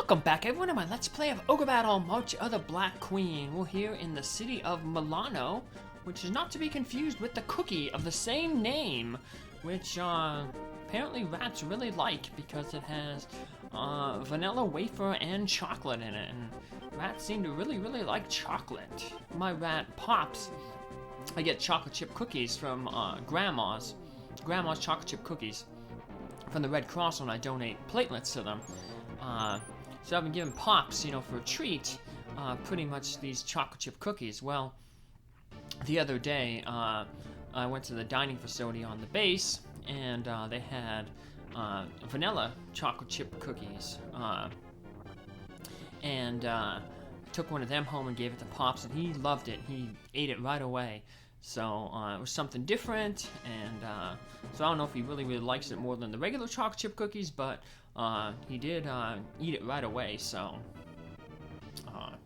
Welcome back everyone to my Let's Play of Ogre Battle, March of the Black Queen. We're here in the city of Malano, which is not to be confused with the cookie of the same name, which apparently rats really like because it has vanilla wafer and chocolate in it, and rats seem to really like chocolate. My rat Pops, I get chocolate chip cookies from Grandma's chocolate chip cookies from the Red Cross when I donate platelets to them. So I've been giving Pops, for a treat, pretty much these chocolate chip cookies. Well, the other day, I went to the dining facility on the base, and they had vanilla chocolate chip cookies. And took one of them home and gave it to Pops, and he loved it. He ate it right away. So it was something different, and so I don't know if he really likes it more than the regular chocolate chip cookies, but he did eat it right away, so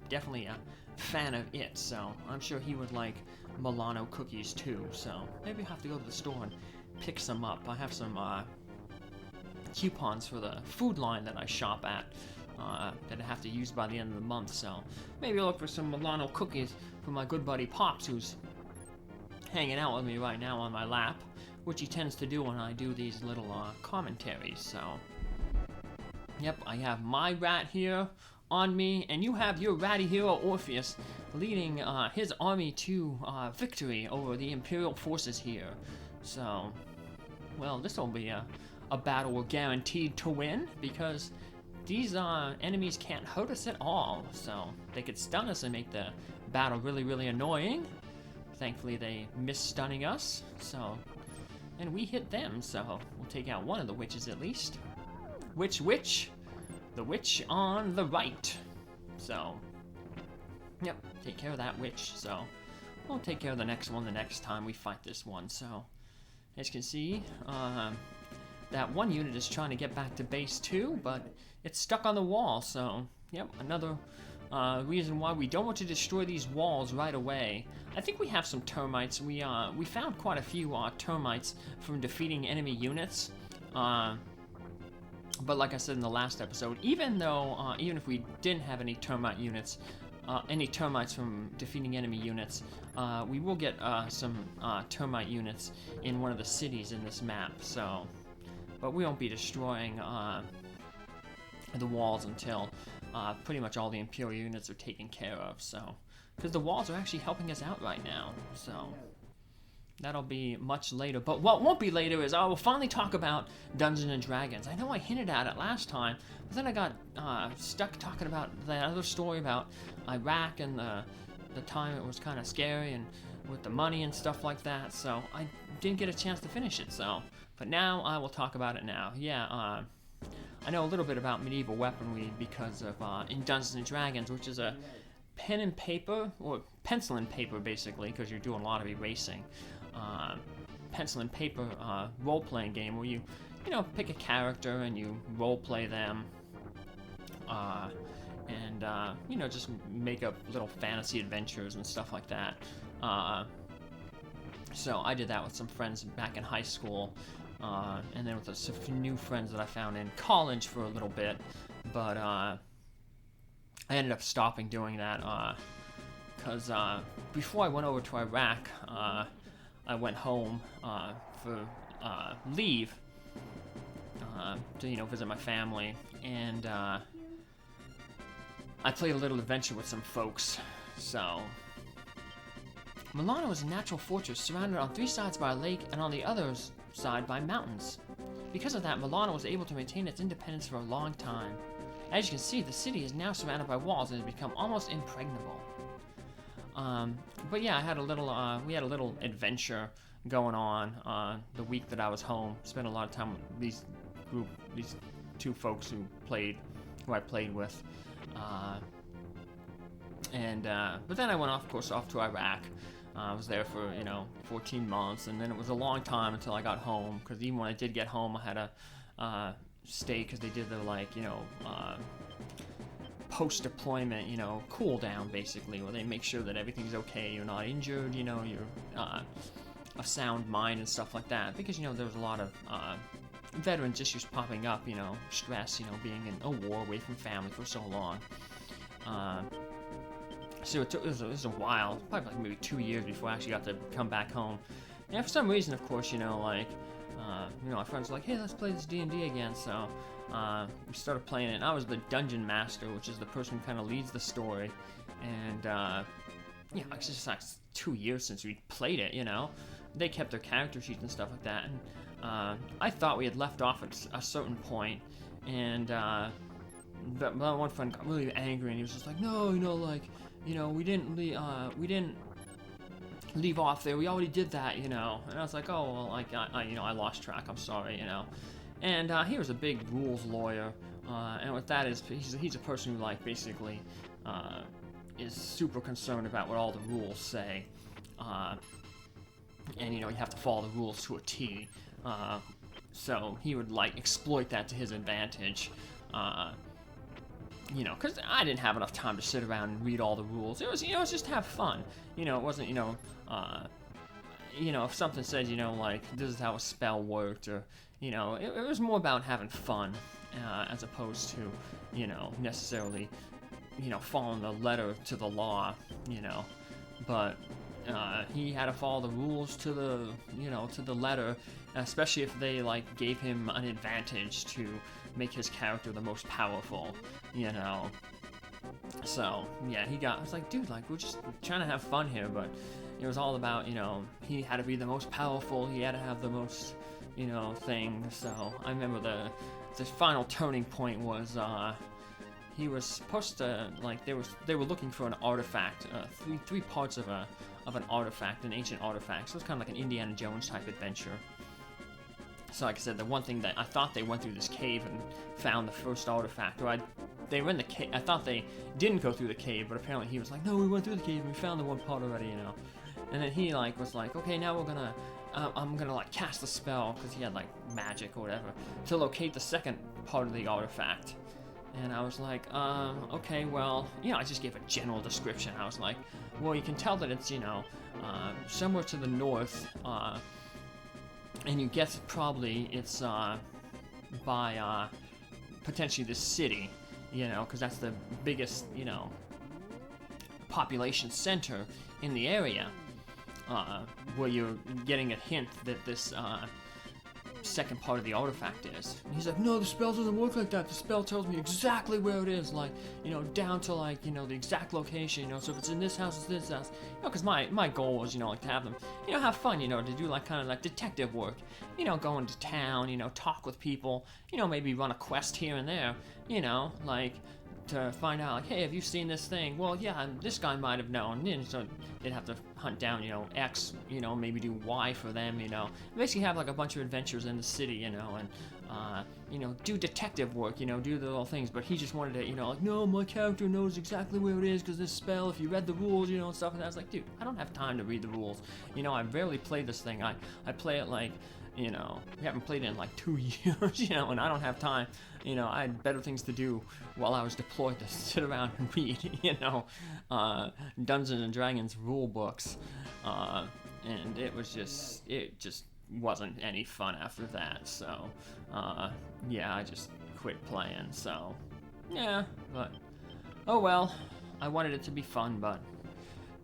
definitely a fan of it. So I'm sure he would like Malano cookies too, so maybe I'll have to go to the store and pick some up. I have some coupons for the food line that I shop at that I have to use by the end of the month, so maybe I'll look for some Malano cookies for my good buddy Pops, who's hanging out with me right now on my lap, which he tends to do when I do these little commentaries. So yep, I have my rat here on me, and you have your ratty hero Orpheus leading his army to victory over the Imperial forces here. So, well, this will be a battle we're guaranteed to win, because these enemies can't hurt us at all. So they could stun us and make the battle really annoying. Thankfully they missed stunning us, so, and we hit them, so we'll take out one of the witches at least. Witch? The witch on the right. So, yep, take care of that witch. So, we'll take care of the next one the next time we fight this one. So, as you can see, that one unit is trying to get back to base 2, but it's stuck on the wall. So, yep, another reason why we don't want to destroy these walls right away. I think we have some termites. We found quite a few termites from defeating enemy units. But like I said in the last episode, even if we didn't have any termite units, any termites from defeating enemy units, we will get some termite units in one of the cities in this map. So, but we won't be destroying the walls until pretty much all the Imperial units are taken care of. So, because the walls are actually helping us out right now. So that'll be much later. But what won't be later is I will finally talk about Dungeons and Dragons. I know I hinted at it last time, but then I got stuck talking about that other story about Iraq and the time it was kind of scary and with the money and stuff like that. So I didn't get a chance to finish it. So, but now I will talk about it now. Yeah, I know a little bit about medieval weaponry because of in Dungeons and Dragons, which is a pen and paper, or pencil and paper basically, because you're doing a lot of erasing. Pencil and paper role-playing game where you pick a character and you role-play them, and just make up little fantasy adventures and stuff like that. So I did that with some friends back in high school, and then with some new friends that I found in college for a little bit, but I ended up stopping doing that because before I went over to Iraq, I went home for leave to visit my family, and I played a little adventure with some folks. So Malano is a natural fortress surrounded on 3 sides by a lake and on the other side by mountains. Because of that, Malano was able to maintain its independence for a long time. As you can see, the city is now surrounded by walls and has become almost impregnable. But yeah, I had a little, we had a little adventure going on the week that I was home. Spent a lot of time with these 2 folks who I played with. But then I went off to Iraq. I was there for 14 months, and then it was a long time until I got home. Because even when I did get home, I had to stay because they did the post-deployment, cool down basically, where they make sure that everything's okay, you're not injured, you're a sound mind and stuff like that. Because there was a lot of veterans issues popping up, you know, stress, you know, being in a war away from family for so long. So it was a while, probably like maybe 2 years before I actually got to come back home. And for some reason, of course, you know, like, you know, my friends were like, hey, let's play this D&D again, so we started playing it, and I was the dungeon master, which is the person who kind of leads the story, and, yeah, it's just like 2 years since we played it, you know. They kept their character sheets and stuff like that, and I thought we had left off at a certain point, and but my one friend got really angry, and he was just like, no, you know, like, you know, we didn't leave off there, we already did that, you know. And I was like, oh, well, like, you know, I lost track, I'm sorry, you know. And he was a big rules lawyer, and what that is, he's a person who, like, basically is super concerned about what all the rules say, and, you know, you have to follow the rules to a T, so he would, like, exploit that to his advantage, you know, because I didn't have enough time to sit around and read all the rules. It was, you know, it was just to have fun. You know, it wasn't, you know, if something said, you know, like, this is how a spell worked, or, you know, it was more about having fun, as opposed to, you know, necessarily, you know, following the letter to the law, you know. But he had to follow the rules to the, you know, to the letter, especially if they, like, gave him an advantage to make his character the most powerful, you know. So, yeah, I was like, dude, like, we're just trying to have fun here, but it was all about, you know, he had to be the most powerful, he had to have the most, you know, thing. So, I remember the final turning point was, he was supposed to, like, they were looking for an artifact, three parts of an artifact, an ancient artifact, so it's kind of like an Indiana Jones type adventure. So, like I said, the one thing that I thought they went through this cave and found the first artifact, or they were in the cave. I thought they didn't go through the cave, but apparently he was like, no, we went through the cave and we found the one part already, you know. And then he, like, was like, okay, now I'm gonna, like, cast a spell, because he had, like, magic or whatever, to locate the second part of the artifact. And I was like, okay, well, you know, I just gave a general description. I was like, well, you can tell that it's, you know, somewhere to the north, and you guess probably it's by potentially the city, you know, because that's the biggest, you know, population center in the area, where you're getting a hint that this second part of the artifact is. And he's like, no, the spell doesn't work like that. The spell tells me exactly where it is, like, you know, down to, like, you know, the exact location, you know, so if it's in this house, it's this house. You know, because my goal was, you know, like, to have them, you know, have fun, you know, to do, like, kind of like detective work, you know, go into town, you know, talk with people, you know, maybe run a quest here and there, you know, like, to find out, like, hey, have you seen this thing? Well, yeah, this guy might have known, and so they'd have to hunt down, you know, X, you know, maybe do Y for them, you know. Basically have, like, a bunch of adventures in the city, you know, and, you know, do detective work, you know, do the little things, but he just wanted to, you know, like, no, my character knows exactly where it is, because this spell, if you read the rules, you know, and stuff, and I was like, dude, I don't have time to read the rules, you know, I rarely play this thing, I play it, like, you know, we haven't played it in, like, 2 years, you know, and I don't have time. You know, I had better things to do while I was deployed to sit around and read, you know, Dungeons and Dragons rule books, and it just wasn't any fun after that, so, yeah, I just quit playing, so, yeah, but, oh well, I wanted it to be fun, but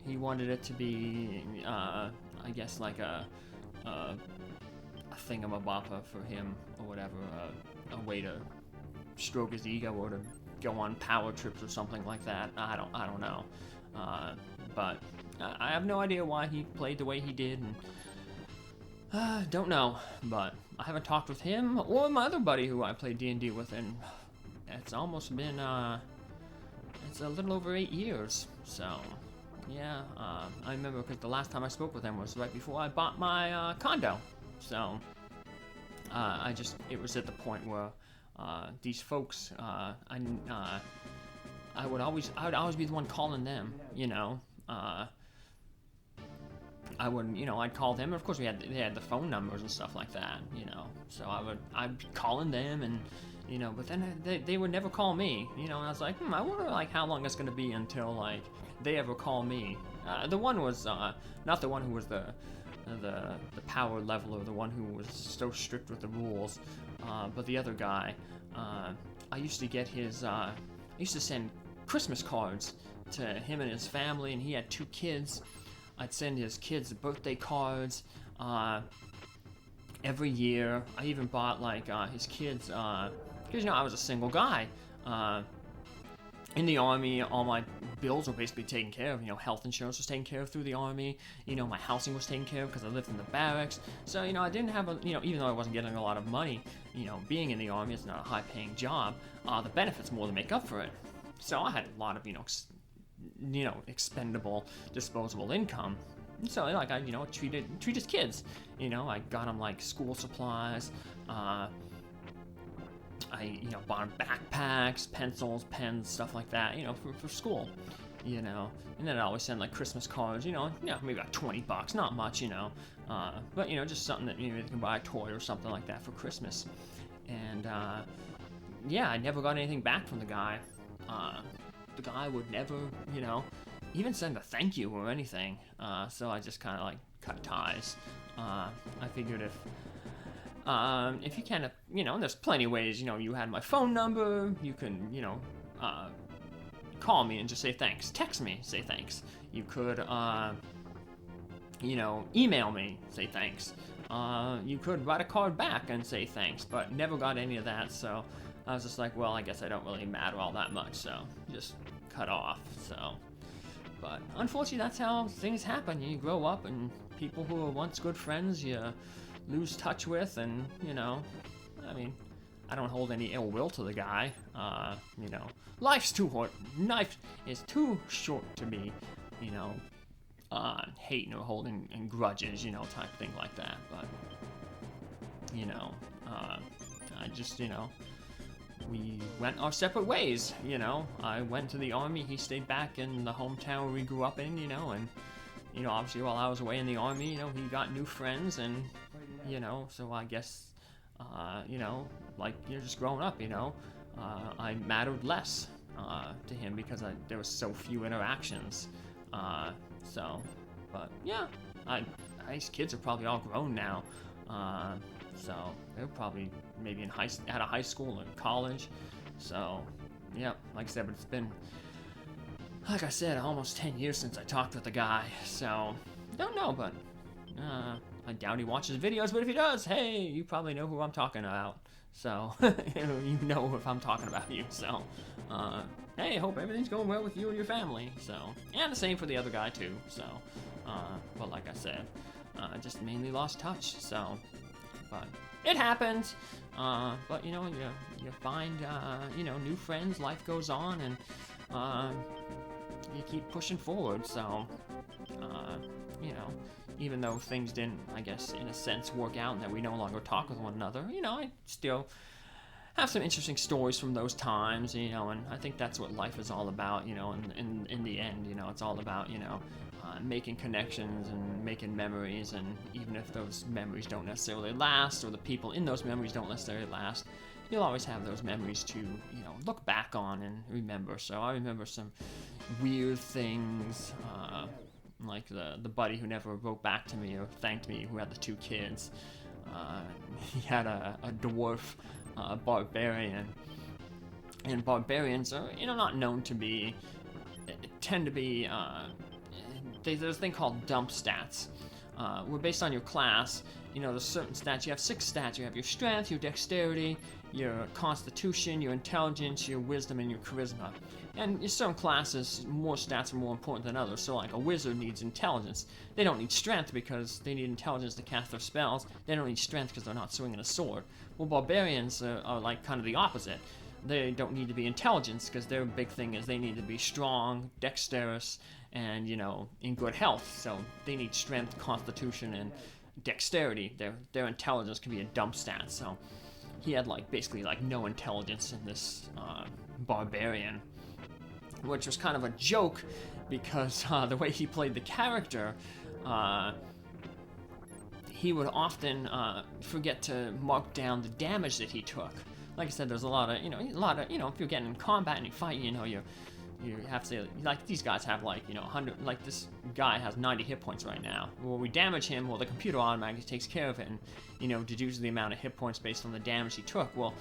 he wanted it to be, I guess, like a thingamaboppa for him, or whatever, a way to stroke his ego, or to go on power trips or something like that. I don't know, but I have no idea why he played the way he did, and don't know. But I haven't talked with him or my other buddy who I played D&D with, and it's almost been it's a little over 8 years. So yeah, I remember because the last time I spoke with him was right before I bought my condo. So it was at the point where these folks, I would always be the one calling them, you know. I would, you know, I'd call them, and of course they had the phone numbers and stuff like that, you know. So I'd be calling them, and, you know, but then they would never call me, you know. And I was like, I wonder, like, how long it's gonna be until, like, they ever call me. The one was not the one who was the the power leveler, the one who was so strict with the rules. But the other guy, I used to get his, I used to send Christmas cards to him and his family, and he had 2 kids. I'd send his kids birthday cards every year. I even bought like his kids, because I was a single guy. In the army, all my bills were basically taken care of. Health insurance was taken care of through the army. My housing was taken care of because I lived in the barracks. So, I didn't have even though I wasn't getting a lot of money, being in the army, it's not a high-paying job. The benefits more than make up for it. So I had a lot of, expendable, disposable income. So, like, I, treat his kids. I got them, like, school supplies. I, bought them backpacks, pencils, pens, stuff like that, for school, And then I always send, like, Christmas cards, maybe about $20, not much, but, just something that, they can buy a toy or something like that for Christmas. And, yeah, I never got anything back from the guy. The guy would never, even send a thank you or anything. So I just kind of, like, cut ties. I figured if you kind of, there's plenty of ways, you had my phone number, you can, call me and just say thanks. Text me, say thanks. You could, email me, say thanks. You could write a card back and say thanks, but never got any of that, so I was just like, well, I guess I don't really matter all that much, so just cut off, so. But unfortunately, that's how things happen. You grow up, and people who were once good friends, you lose touch with, and, I mean, I don't hold any ill will to the guy. Life's too short. Life is too short to be, hating or holding grudges, type thing like that. But, I just, we went our separate ways, I went to the army, he stayed back in the hometown we grew up in, and, obviously while I was away in the army, he got new friends, and, so I guess, like, just growing up, I mattered less, to him because there was so few interactions, but, yeah, his kids are probably all grown now, so they're probably maybe at a high school or college. So, yeah, like I said, but it's been, like I said, almost 10 years since I talked with the guy. So, don't know, but I doubt he watches videos. But if he does, hey, you probably know who I'm talking about. So, you know if I'm talking about you. So, hey, hope everything's going well with you and your family. So, and the same for the other guy too. So, but like I said, just mainly lost touch. So. But it happens, but you find new friends, life goes on, and you keep pushing forward. So even though things didn't, I guess, in a sense, work out and that we no longer talk with one another, I still have some interesting stories from those times, and I think that's what life is all about, in the end, it's all about, making connections and making memories, and even if those memories don't necessarily last, or the people in those memories don't necessarily last, you'll always have those memories to, look back on and remember. So I remember some weird things, like the buddy who never wrote back to me or thanked me, who had the 2 kids. He had a dwarf barbarian, and barbarians are, not known to be, tend to be, there's a thing called dump stats, where based on your class, there's certain stats. You have 6 stats. You have your strength, your dexterity, your constitution, your intelligence, your wisdom, and your charisma. And in certain classes, more stats are more important than others. So like a wizard needs intelligence. They don't need strength because they need intelligence to cast their spells. They don't need strength because they're not swinging a sword. Well, barbarians are like kind of the opposite. They don't need to be intelligence because their big thing is they need to be strong, dexterous, and, in good health. So they need strength, constitution, and dexterity. Their intelligence can be a dump stat. So he had, basically, no intelligence in this barbarian, which was kind of a joke because the way he played the character, he would often forget to mark down the damage that he took. Like I said, there's a lot of, if you're getting in combat and you fight, you have to say, like, these guys have, like, 100, like, this guy has 90 hit points right now. Well, we damage him, well, the computer automatically takes care of it and, deduces the amount of hit points based on the damage he took. Well,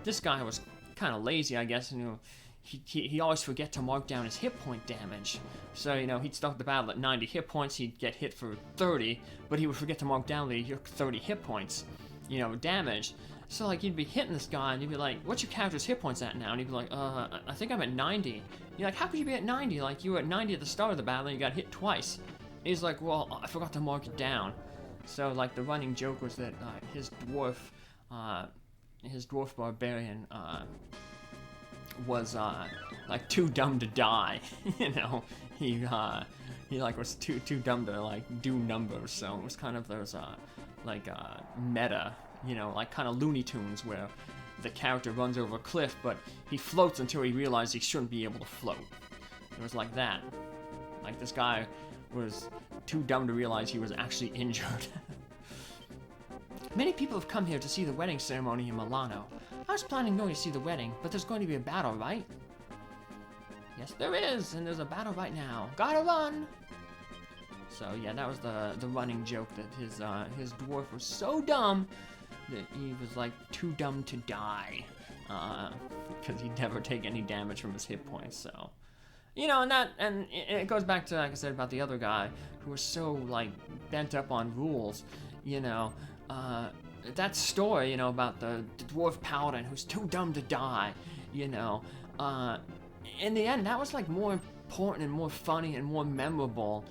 this guy was kind of lazy, I guess, and, he always forget to mark down his hit point damage. So, he'd start the battle at 90 hit points, he'd get hit for 30, but he would forget to mark down that he took 30 hit points, damage. So, like, you'd be hitting this guy, and you'd be like, what's your character's hit points at now? And he'd be like, I think I'm at 90. You're like, how could you be at 90? Like, you were at 90 at the start of the battle, and you got hit twice. And he's like, well, I forgot to mark it down. So, like, the running joke was that his dwarf barbarian, was, like, too dumb to die. He like, was too dumb to, like, do numbers. So, it was kind of those, meta, like kind of Looney Tunes where the character runs over a cliff, but he floats until he realizes he shouldn't be able to float. It was like that. Like, this guy was too dumb to realize he was actually injured. Many people have come here to see the wedding ceremony in Malano. I was planning going to see the wedding, but there's going to be a battle, right? Yes, there is, and there's a battle right now. Gotta run! So, yeah, that was the running joke, that his dwarf was so dumb that he was, like, too dumb to die, because he'd never take any damage from his hit points, so. And it goes back to, like I said, about the other guy, who was so, like, bent up on rules, that story, about the dwarf paladin who's too dumb to die, in the end, that was, like, more important and more funny and more memorable,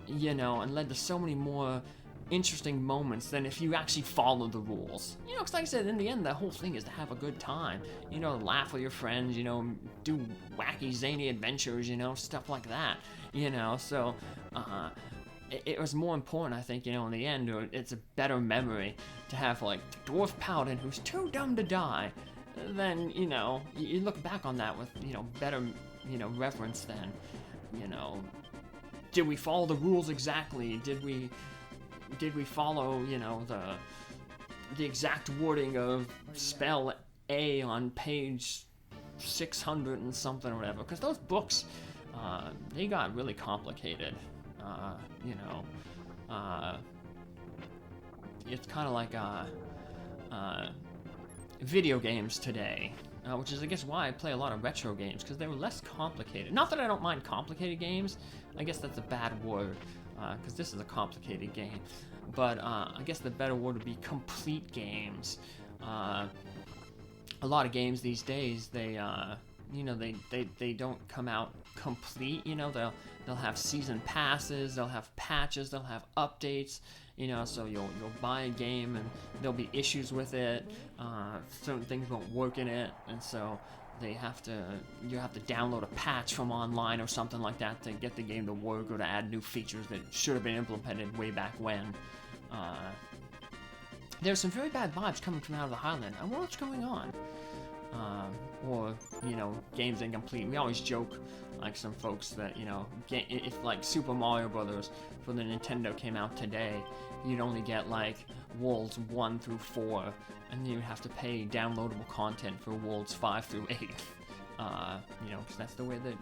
and led to so many more interesting moments than if you actually follow the rules. Because like I said, in the end, the whole thing is to have a good time. Laugh with your friends, do wacky, zany adventures, stuff like that. So, it was more important, I think, in the end, or it's a better memory to have, like, the dwarf paladin who's too dumb to die, than, you look back on that with, better, reverence than, did we follow the rules exactly? Did we follow, the exact wording of spell A on page 600 and something or whatever? Because those books, they got really complicated. It's kind of like video games today, which is, I guess, why I play a lot of retro games, because they were less complicated. Not that I don't mind complicated games. I guess that's a bad word, because this is a complicated game. But I guess the better word would be complete games. A lot of games these days, they don't come out complete. They'll have season passes, they'll have patches, they'll have updates. So you'll buy a game and there'll be issues with it. Certain things won't work in it, and so you have to download a patch from online or something like that to get the game to work, or to add new features that should have been implemented way back when. There's some very bad vibes coming from out of the Highland. I wonder what's going on. Or, games incomplete. We always joke, like, some folks that, if, like, Super Mario Brothers for the Nintendo came out today, you'd only get, like, Worlds 1 through 4, and you'd have to pay downloadable content for Worlds 5 through 8. Because that's the way that,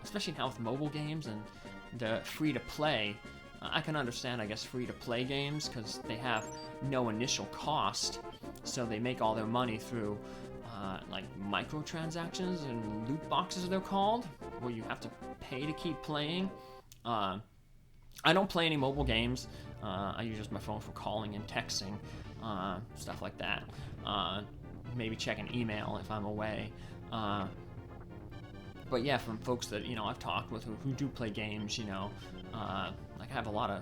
especially now with mobile games and the free-to-play, I can understand, I guess, free-to-play games, because they have no initial cost, so they make all their money through, like, microtransactions and loot boxes, they're called, where you have to pay to keep playing. I don't play any mobile games. I use just my phone for calling and texting, stuff like that. Maybe check an email if I'm away. But yeah, from folks that, I've talked with who do play games, like, I have a lot of,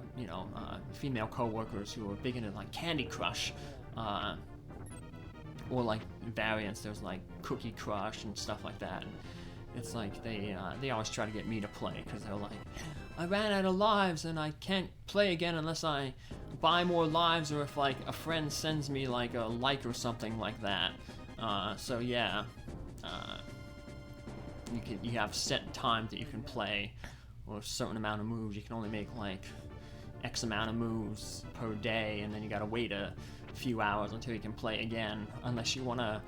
female coworkers who are big into, like, Candy Crush, or, like, variants. There's, like, Cookie Crush and stuff like that. And it's like they always try to get me to play, because they're like, I ran out of lives and I can't play again unless I buy more lives, or if, like, a friend sends me, like, a like or something like that. So yeah, you have set times that you can play, or a certain amount of moves. You can only make, like, X amount of moves per day, and then you gotta wait a few hours until you can play again, unless you want to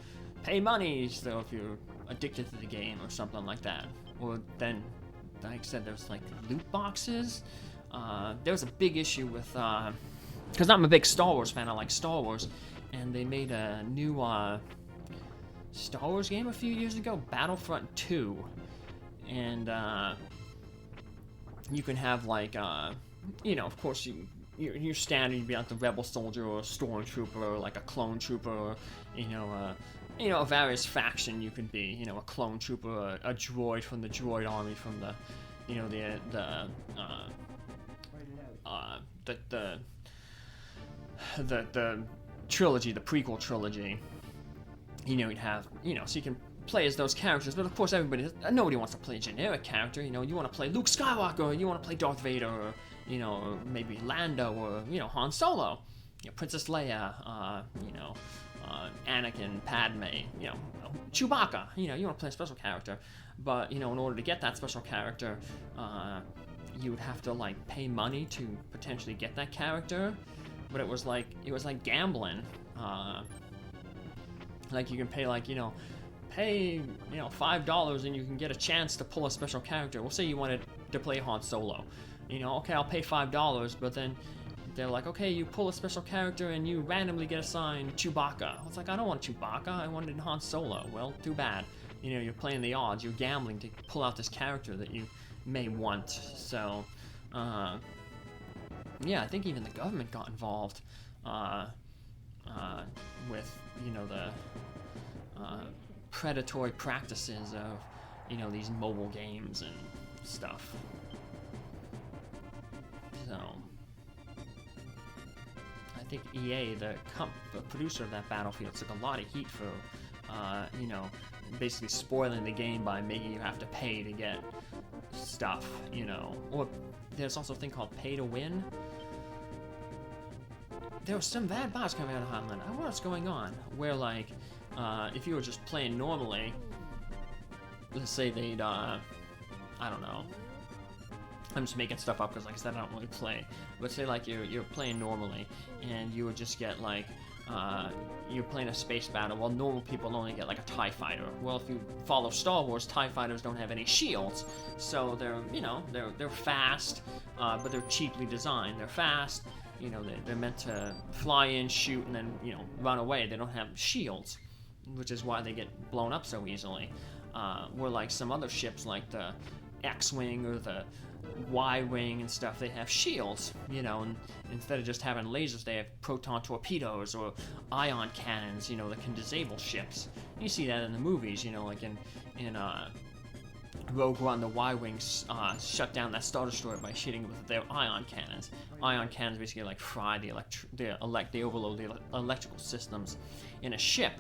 pay money, so if you're addicted to the game or something like that. Or then, like I said, there's like loot boxes. There was a big issue with, because I'm a big Star Wars fan, I like Star Wars, and they made a new Star Wars game a few years ago, Battlefront 2, and you can have like, you know, of course you're standing, you'd be like the rebel soldier or a stormtrooper or like a clone trooper or, you know, a various faction you could be, you know, a clone trooper, a droid from the droid army from the, you know, the trilogy, the prequel trilogy. You know, you'd have, you know, so you can play as those characters, but of course nobody wants to play a generic character. You know, you want to play Luke Skywalker, or you want to play Darth Vader, or, you know, or maybe Lando, or, you know, Han Solo, you know, Princess Leia, you know, Anakin, Padme, you know, Chewbacca. You know, you want to play a special character, but, you know, in order to get that special character, you would have to like pay money to potentially get that character. But it was like gambling. Like you can pay like, you know, $5 and you can get a chance to pull a special character. We'll say you wanted to play Han Solo. You know, okay, I'll pay $5, but then they're like, okay, you pull a special character and you randomly get assigned Chewbacca. I was like, I don't want Chewbacca, I wanted Han Solo. Well, too bad. You know, you're playing the odds, you're gambling to pull out this character that you may want. So, yeah, I think even the government got involved with, you know, the predatory practices of, you know, these mobile games and stuff. So, I think EA, the producer of that Battlefield, took a lot of heat for, you know, basically spoiling the game by making you have to pay to get stuff, you know. Or there's also a thing called pay to win. There was some bad bots coming out of Hotland. I don't know what's going on. Where, like, if you were just playing normally, let's say they'd, I don't know. I'm just making stuff up because, like I said, I don't really play. But say, like, you're playing normally, and you would just get, like, you're playing a space battle. Well, normal people only get, like, a TIE fighter. Well, if you follow Star Wars, TIE fighters don't have any shields. So they're, you know, they're fast, but they're cheaply designed. They're fast. You know, they're meant to fly in, shoot, and then, you know, run away. They don't have shields, which is why they get blown up so easily. Where, like, some other ships, like the X-Wing or the Y-Wing and stuff, they have shields, you know, and instead of just having lasers, they have proton torpedoes or ion cannons, you know, that can disable ships. You see that in the movies, you know, like in Rogue One, the Y-Wings shut down that Star Destroyer by shooting with their ion cannons. Ion cannons basically like fry they overload the electrical systems in a ship.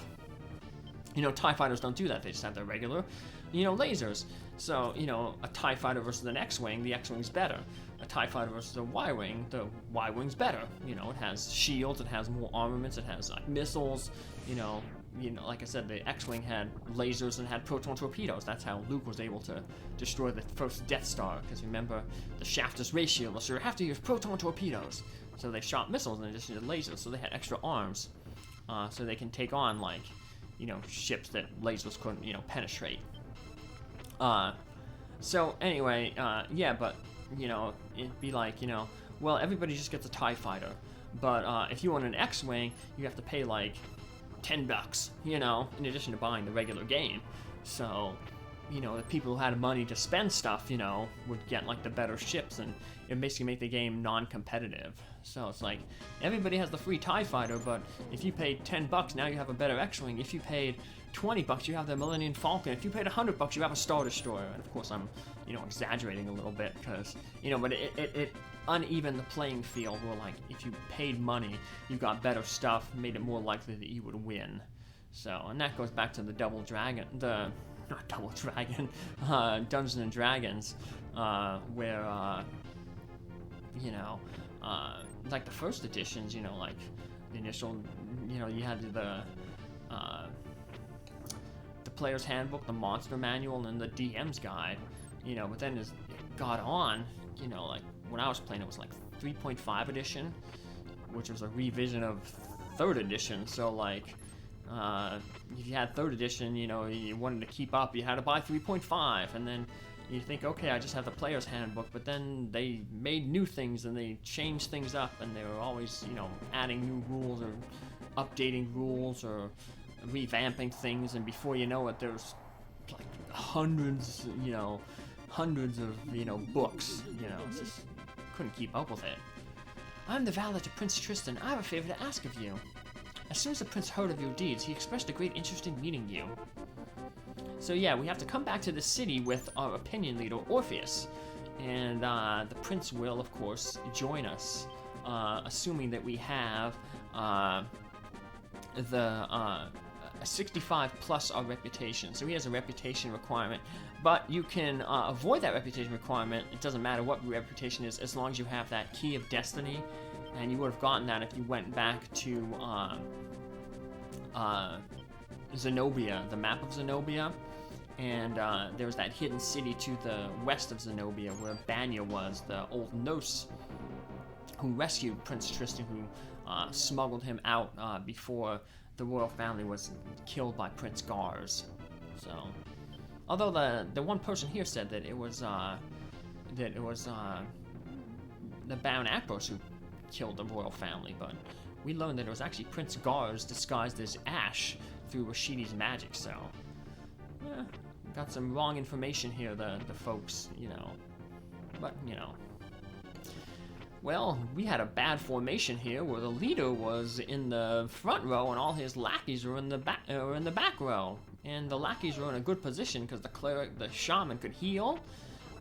You know, TIE fighters don't do that. They just have their regular, you know, lasers. So, you know, a TIE fighter versus an X-Wing, the X-Wing's better. A TIE fighter versus a Y-Wing, the Y-Wing's better. You know, it has shields, it has more armaments, it has like missiles, you know, like I said, the X-Wing had lasers and had proton torpedoes. That's how Luke was able to destroy the first Death Star, because remember, the shaft is ratio, so you have to use proton torpedoes. So they shot missiles in addition to lasers, so they had extra arms, so they can take on, like, you know, ships that lasers couldn't, you know, penetrate. So anyway, yeah, but, you know, it'd be like, you know, well, everybody just gets a TIE fighter, but if you want an X-Wing, you have to pay like $10, you know, in addition to buying the regular game. So, you know, the people who had money to spend stuff, you know, would get like the better ships, and it basically make the game non-competitive. So it's like, everybody has the free TIE fighter, but if you paid $10, now you have a better X-Wing. If you paid $20, you have the Millennium Falcon. If you paid $100, you have a Star Destroyer. And of course, I'm, you know, exaggerating a little bit because, you know, but it uneven the playing field where, like, if you paid money, you got better stuff, made it more likely that you would win. So, and that goes back to the Dungeons and Dragons, where, you know, like the first editions, you know, like the initial, you know, you had the player's handbook, the monster manual, and the DM's guide, you know, but then as it got on, you know, like when I was playing, it was like 3.5 edition, which was a revision of 3rd edition, so like, If you had 3rd edition, you know, you wanted to keep up, you had to buy 3.5, and then you think, okay, I just have the player's handbook, but then they made new things and they changed things up, and they were always, you know, adding new rules or updating rules or revamping things, and before you know it, there's like hundreds of, you know, books, you know, it's just couldn't keep up with it. I'm the valet to Prince Tristan. I have a favor to ask of you. As soon as the prince heard of your deeds, he expressed a great interest in meeting you. So yeah, we have to come back to the city with our opinion leader, Orpheus. And the prince will, of course, join us, assuming that we have a 65 plus our reputation. So he has a reputation requirement, but you can avoid that reputation requirement. It doesn't matter what your reputation is, as long as you have that key of destiny, and you would have gotten that if you went back to Zenobia, the map of Zenobia, and there was that hidden city to the west of Zenobia where Banya was, the old nurse who rescued Prince Tristan, who smuggled him out before the royal family was killed by Prince Gars. So, although the one person here said that it was the Baron Apros who killed the royal family, but we learned that it was actually Prince Gars disguised as Ash through Rashidi's magic. So, got some wrong information here, the folks, you know. But you know. Well, we had a bad formation here where the leader was in the front row and all his lackeys were in the back row. And the lackeys were in a good position because the cleric, the shaman could heal,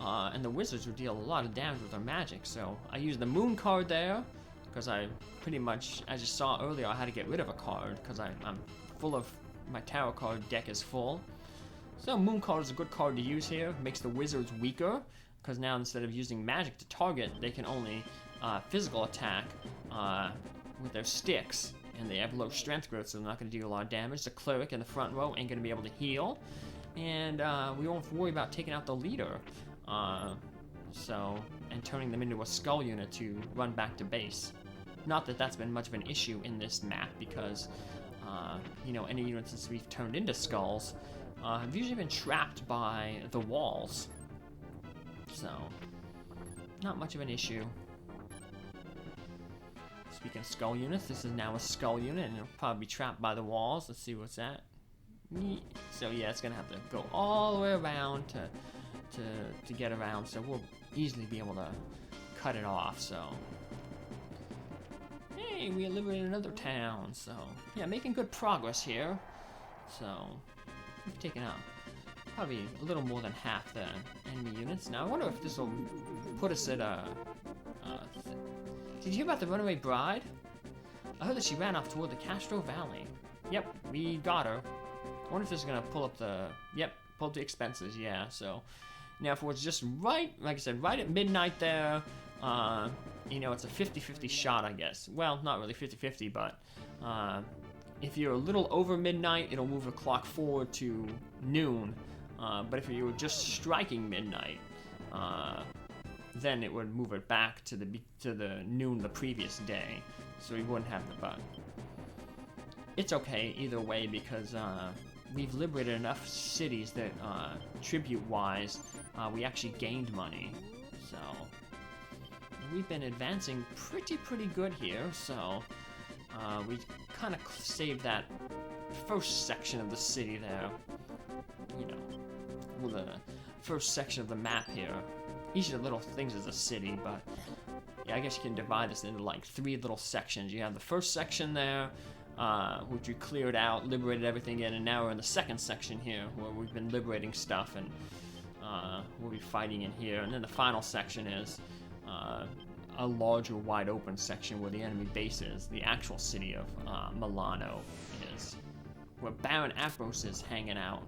and the wizards would deal a lot of damage with their magic. So I used the moon card there because I pretty much, as you saw earlier, I had to get rid of a card because I'm full of, my tarot card deck is full. So moon card is a good card to use here. Makes the wizards weaker because now instead of using magic to target, they can only physical attack with their sticks, and they have low strength growth, so they're not going to do a lot of damage. The cleric in the front row ain't going to be able to heal, and we won't have to worry about taking out the leader, and turning them into a skull unit to run back to base. Not that that's been much of an issue in this map, because you know, any units since we've turned into skulls have usually been trapped by the walls, so not much of an issue. Speaking of skull units, this is now a skull unit, and it'll probably be trapped by the walls. Let's see what's that. So yeah, it's gonna have to go all the way around to get around. So we'll easily be able to cut it off. So hey, we liberated another town. So yeah, making good progress here. So we've taken out probably a little more than half the enemy units. Now I wonder if this will put us at a. Did you hear about the runaway bride? I heard that she ran off toward the Castro Valley. Yep, we got her. I wonder if this is gonna pull up the, pull up the expenses, yeah, so. Now if it was just right, like I said, right at midnight there, you know, it's a 50-50 shot, I guess. Well, not really 50-50, but if you're a little over midnight, it'll move the clock forward to noon. But if you were just striking midnight, then it would move it back to the noon the previous day, so we wouldn't have the bug. It's okay either way because we've liberated enough cities that tribute-wise, we actually gained money. So we've been advancing pretty good here. So we kind of saved that first section of the city there. You know, with the first section of the map here. Each of the little things is a city, but yeah, I guess you can divide this into like 3 little sections. You have the first section there, which we cleared out, liberated everything in, and now we're in the second section here, where we've been liberating stuff, and we'll be fighting in here. And then the final section is a larger, wide open section where the enemy base is, the actual city of Malano is, where Baron Apros is hanging out,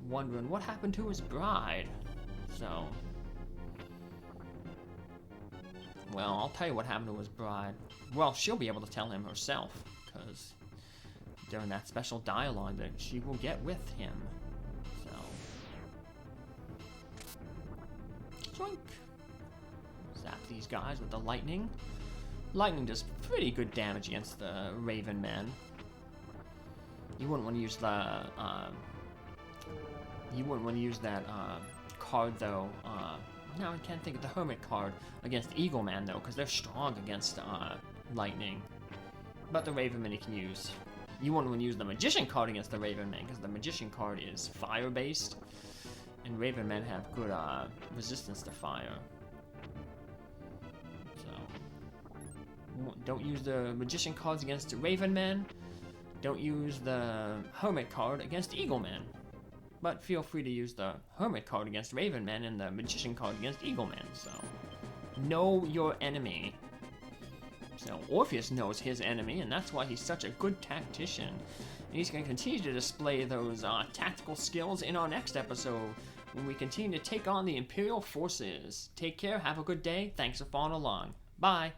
wondering what happened to his bride. So, well, I'll tell you what happened to his bride. Well, she'll be able to tell him herself, because during that special dialogue that she will get with him. So, joink. Zap these guys with the lightning. Lightning does pretty good damage against the Raven Men. You wouldn't want to use the, you wouldn't want to use that, card, though, no, I can't think of the Hermit card against Eagle Man, though, because they're strong against, Lightning. But the Raven Man you can use. You wouldn't want to use the Magician card against the Raven Man, because the Magician card is fire-based, and Raven Men have good, resistance to fire. So, don't use the Magician cards against Raven Men. Don't use the Hermit card against Eagle Man. But feel free to use the Hermit card against Raven Man and the Magician card against Eagle Man, so... Know your enemy. So, Orpheus knows his enemy, and that's why he's such a good tactician. And he's going to continue to display those tactical skills in our next episode, when we continue to take on the Imperial forces. Take care, have a good day, thanks for following along. Bye!